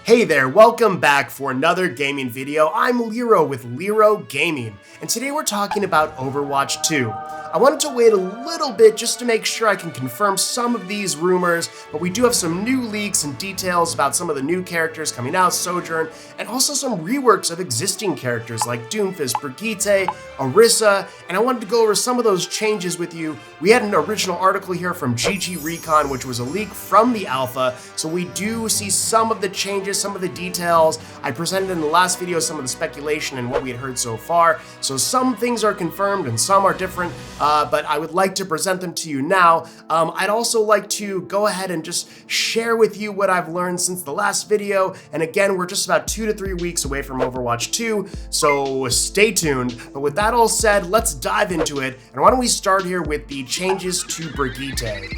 Hey there, welcome back for another gaming video. I'm Lero with LeroGaming, and today we're talking about Overwatch 2. I wanted to wait a little bit just to make sure I can confirm some of these rumors, but we do have some new leaks and details about some of the new characters coming out, Sojourn, and also some reworks of existing characters like Doomfist, Brigitte, Orisa, and I wanted to go over some of those changes with you. We had an original article here from GGRECON, which was a leak from the alpha, so we do see some of the changes, some of the details. I presented in the last video some of the speculation and what we had heard so far, so some things are confirmed and some are different. But I would like to present them to you now. I'd also like to go ahead and just share with you what I've learned since the last video. And again, we're just about 2 to 3 weeks away from Overwatch 2, so stay tuned. But with that all said, let's dive into it. And why don't we start here with the changes to Brigitte.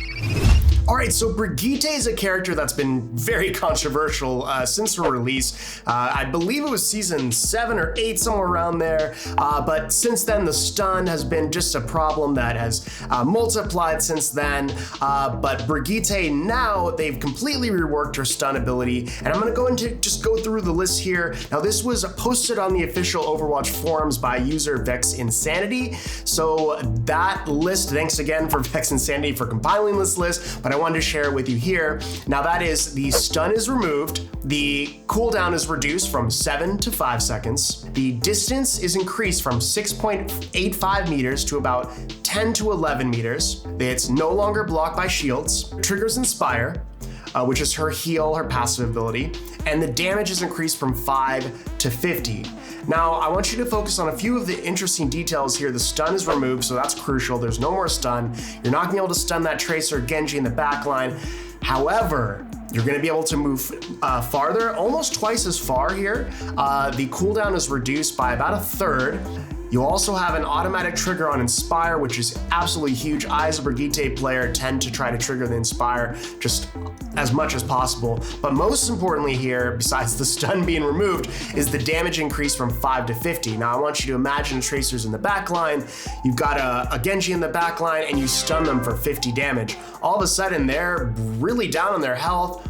Alright, so Brigitte is a character that's been very controversial since her release. I believe it was season 7 or 8, somewhere around there. But since then, the stun has been just a problem that has multiplied since then. But Brigitte, now they've completely reworked her stun ability. And I'm going to go into just go through the list here. Now, this was posted on the official Overwatch forums by user Vex Insanity. So that list, thanks again for Vex Insanity for compiling this list. But I wanted to share it with you here. Now that is, the stun is removed, the cooldown is reduced from 7 to 5 seconds, the distance is increased from 6.85 meters to about 10 to 11 meters, it's no longer blocked by shields, triggers Inspire, which is her heal, her passive ability, and the damage is increased from 5 to 50. Now, I want you to focus on a few of the interesting details here. The stun is removed, so that's crucial. There's no more stun. You're not gonna be able to stun that Tracer Genji in the backline. However, you're gonna be able to move farther, almost twice as far here. The cooldown is reduced by about a third. You'll also have an automatic trigger on Inspire, which is absolutely huge. I, as a Brigitte player, tend to try to trigger the Inspire just as much as possible. But most importantly here, besides the stun being removed, is the damage increase from 5 to 50. Now, I want you to imagine Tracers in the backline. You've got a Genji in the backline, and you stun them for 50 damage. All of a sudden, they're really down on their health.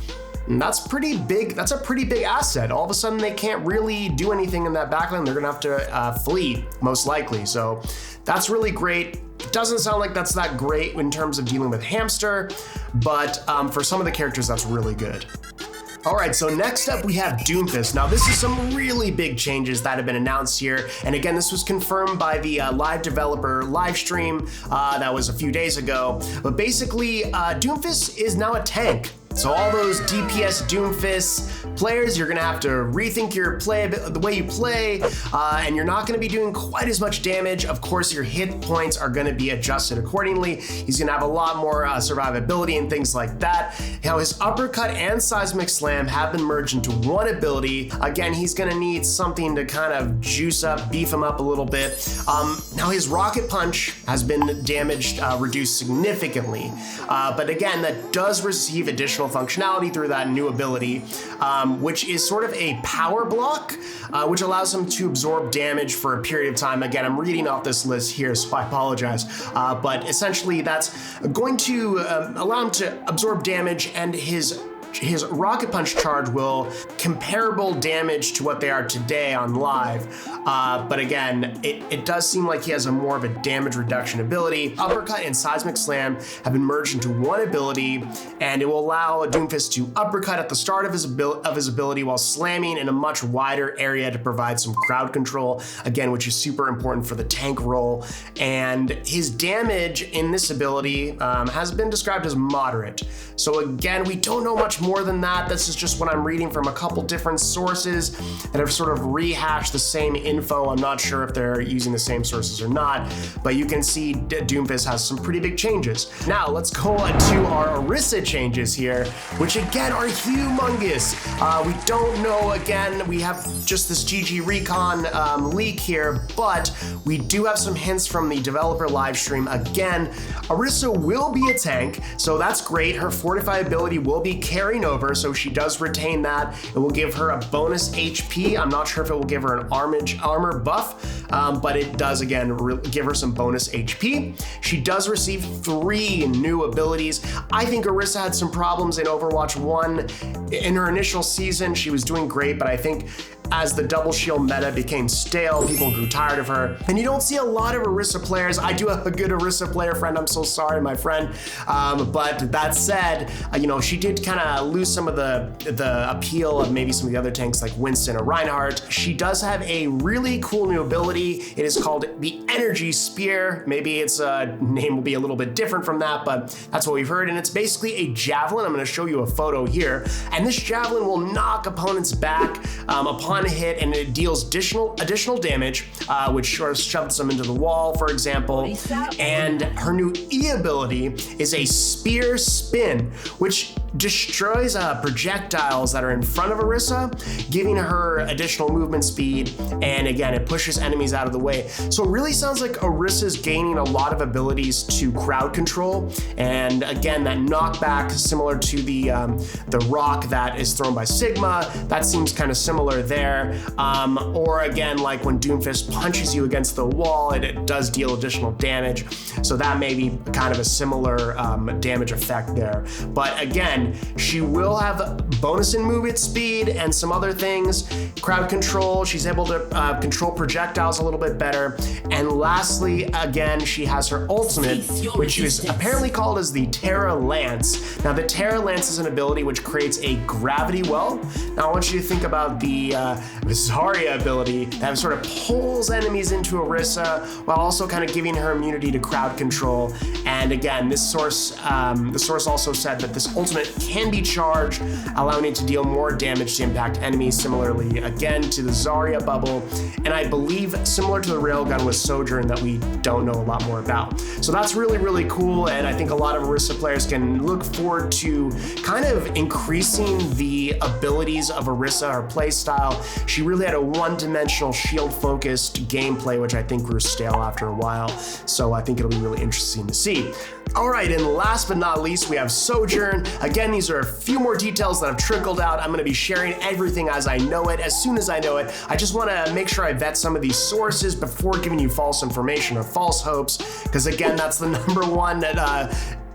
And that's pretty big. That's a pretty big asset. All of a sudden, they can't really do anything in that backline. They're gonna have to flee, most likely. So that's really great. It doesn't sound like that's that great in terms of dealing with Hamster, but for some of the characters, that's really good. All right, so next up we have Doomfist. Now this is some really big changes that have been announced here. And again, this was confirmed by the live developer live stream that was a few days ago. But basically, Doomfist is now a tank. So all those DPS Doomfist players, you're gonna have to rethink your play, the way you play, and you're not gonna be doing quite as much damage. Of course, your hit points are gonna be adjusted accordingly. He's gonna have a lot more survivability and things like that. Now his uppercut and seismic slam have been merged into one ability. Again, he's gonna need something to kind of juice up, beef him up a little bit. Now his rocket punch has been damaged, reduced significantly, but again, that does receive additional functionality through that new ability, which is sort of a power block, which allows him to absorb damage for a period of time. Again, I'm reading off this list here, so I apologize. But essentially, that's going to allow him to absorb damage, and his rocket punch charge will comparable damage to what they are today on live. But again, it does seem like he has a more of a damage reduction ability. Uppercut and seismic slam have been merged into one ability, and it will allow Doomfist to uppercut at the start of his ability while slamming in a much wider area to provide some crowd control, again, which is super important for the tank role. And his damage in this ability has been described as moderate. So again, we don't know much more than that. This is just what I'm reading from a couple different sources that have sort of rehashed the same info. I'm not sure if they're using the same sources or not, but you can see Doomfist has some pretty big changes. Now let's go on to our Orisa changes here, which again are humongous. We don't know, again, we have just this GGRECON leak here, but we do have some hints from the developer live stream. Again, Orisa will be a tank, so that's great. Her fortify ability will be carried carrying over, so she does retain that. It will give her a bonus HP. I'm not sure if it will give her an armor buff, but it does, again, give her some bonus HP. She does receive 3 new abilities. I think Orisa had some problems in Overwatch 1. In her initial season, she was doing great, but I think as the double shield meta became stale, people grew tired of her. And you don't see a lot of Orisa players. I do have a good Orisa player friend. I'm so sorry, my friend. But that said, you know, she did kind of lose some of the appeal of maybe some of the other tanks like Winston or Reinhardt. She does have a really cool new ability. It is called the Energy Spear. Maybe its name will be a little bit different from that, but that's what we've heard. And it's basically a javelin. I'm going to show you a photo here. And this javelin will knock opponents back upon a hit, and it deals additional damage, which sort of shoves them into the wall, for example. And her new E ability is a Spear Spin, which destroys projectiles that are in front of Orisa, giving her additional movement speed, and again, it pushes enemies out of the way. So it really sounds like Orisa's gaining a lot of abilities to crowd control, and again, that knockback similar to the rock that is thrown by Sigma, that seems kind of similar there. Or again, like when Doomfist punches you against the wall, it does deal additional damage, so that may be kind of a similar damage effect there. But again, she will have bonus in movement speed and some other things. Crowd control, she's able to control projectiles a little bit better. And lastly, again, she has her ultimate, which is apparently called as the Terra Lance. Now, the Terra Lance is an ability which creates a gravity well. Now, I want you to think about the Zarya ability that sort of pulls enemies into Orisa while also kind of giving her immunity to crowd control. And again, this source, the source also said that this ultimate can be charged, allowing it to deal more damage to impact enemies, similarly again to the Zarya bubble, and I believe similar to the railgun with Sojourn that we don't know a lot more about. So that's really, really cool, and I think a lot of Orisa players can look forward to kind of increasing the abilities of Orisa, her play style. She really had a one-dimensional shield-focused gameplay, which I think grew stale after a while, so I think it'll be really interesting to see. All right, and last but not least, we have Sojourn. Again, these are a few more details that have trickled out. I'm going to be sharing everything as I know it, as soon as I know it. I just want to make sure I vet some of these sources before giving you false information or false hopes, because again, that's the number one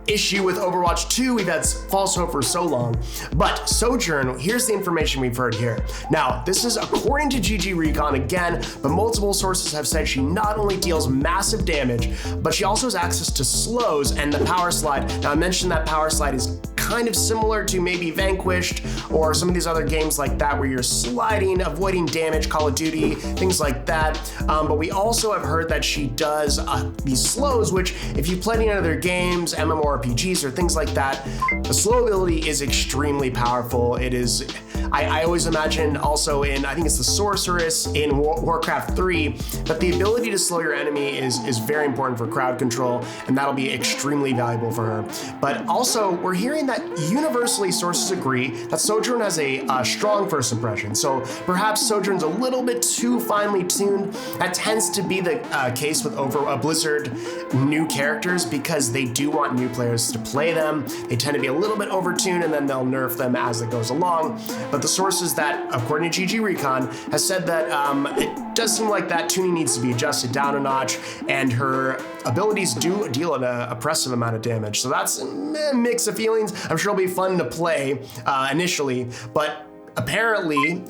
issue with Overwatch 2. We've had false hope for so long. But Sojourn, here's the information we've heard here. Now, this is according to GGRECON again, but multiple sources have said she not only deals massive damage, but she also has access to slows and the power slide. Now, I mentioned that power slide is kind of similar to maybe Vanquished or some of these other games like that where you're sliding, avoiding damage, Call of Duty, things like that. But we also have heard that she does these slows, which if you play any other games, MMORPGs or things like that, the slow ability is extremely powerful. It is, I always imagine also in, I think it's the Sorceress in Warcraft 3, that the ability to slow your enemy is very important for crowd control, and that'll be extremely valuable for her. But also, we're hearing that universally sources agree that Sojourn has a strong first impression. So perhaps Sojourn's a little bit too finely tuned. That tends to be the case with Blizzard new characters, because they do want new players to play them. They tend to be a little bit overtuned, and then they'll nerf them as it goes along. But the sources that, according to GGRECON, has said that it does seem like that tuning needs to be adjusted down a notch, and her abilities do deal an oppressive amount of damage. So that's a mix of feelings. I'm sure it'll be fun to play initially, but apparently,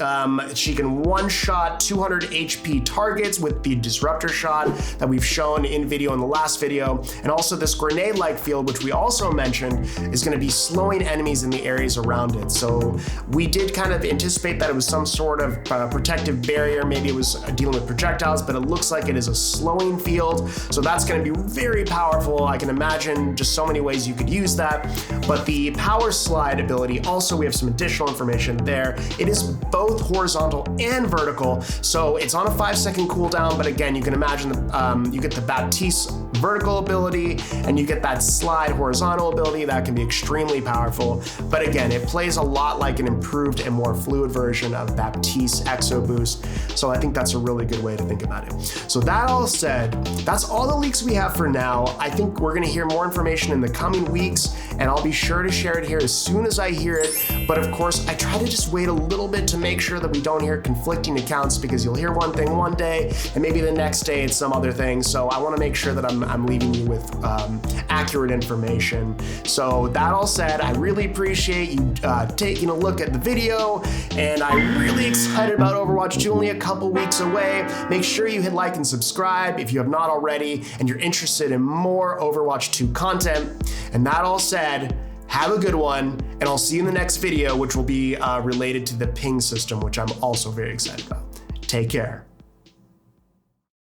she can one-shot 200 HP targets with the Disruptor shot that we've shown in video in the last video, and also this grenade-like field, which we also mentioned, is going to be slowing enemies in the areas around it. So we did kind of anticipate that it was some sort of protective barrier, maybe it was dealing with projectiles, but it looks like it is a slowing field, so that's going to be very powerful. I can imagine just so many ways you could use that. But the power slide ability, also we have some additional information there. there. It is both horizontal and vertical, so it's on a 5-second cooldown, but again, you can imagine you get the Baptiste vertical ability and you get that slide horizontal ability that can be extremely powerful. But again, it plays a lot like an improved and more fluid version of Baptiste Exo Boost, so I think that's a really good way to think about it. So that all said, that's all the leaks we have for now. I think we're gonna hear more information in the coming weeks, and I'll be sure to share it here as soon as I hear it. But of course, I try to just wait a little bit to make sure that we don't hear conflicting accounts, because you'll hear one thing one day and maybe the next day it's some other thing. So I wanna make sure that I'm leaving you with accurate information. So that all said, I really appreciate you taking a look at the video, and I'm really excited about Overwatch 2, only a couple weeks away. Make sure you hit like and subscribe if you have not already and you're interested in more Overwatch 2 content. And that all said, have a good one, and I'll see you in the next video, which will be related to the ping system, which I'm also very excited about. Take care.